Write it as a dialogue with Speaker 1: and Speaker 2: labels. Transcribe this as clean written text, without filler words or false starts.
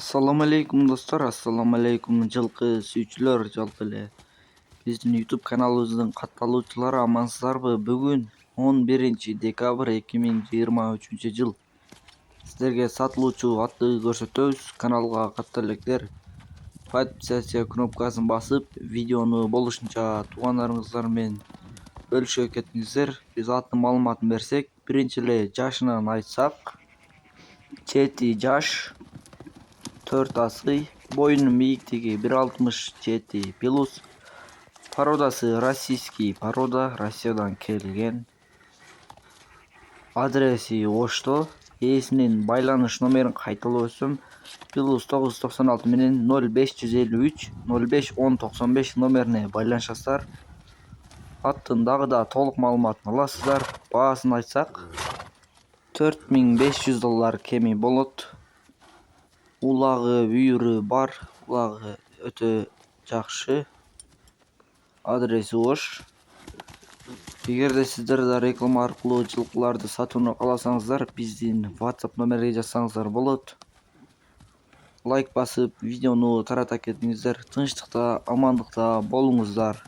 Speaker 1: Assalamu alaikum dostlar, assalamu alaikum жылкы сүйүүчүлөр, жалпы эле биздин YouTube каналыбыздын катталуучулары амансыздарбы? Бүгүн 11 декабрь 2023-жыл. Сиздерге сатылуучу атты көрсөтөбүз. Каналга каттала элекдер подписаться кнопкасын басып, видеону болушунча туугандарыңыздар менен бөлүшө кетиңиздер. Биз аттын маалыматын берсек, биринчи эле жашынан айтсак, Чети жаш, 4 асый, боюнун бийиктиги 1,67 плюс, породасы российский порода, Россиядан келген, адреси Ошто, ээсинин байланыш номерин кайталап өтсөм, +996 менен 0553 05 1095 номерине байланышасыздар. Аттын дагы да толук маалыматын аласыздар. Баасын айтсак, $4500 кеми болот. Улагы, бүйүрү бар, улагы өтө жакшы. Адреси Ош. Эгерде сиздер да реклама аркылуу жылкыларды сатууну кааласаңыздар, биздин WhatsApp номерге жазсаңыздар болот. Лайк басып, видеону тарата кетиңиздер. Тынчтыкта, амандыкта болуңуздар.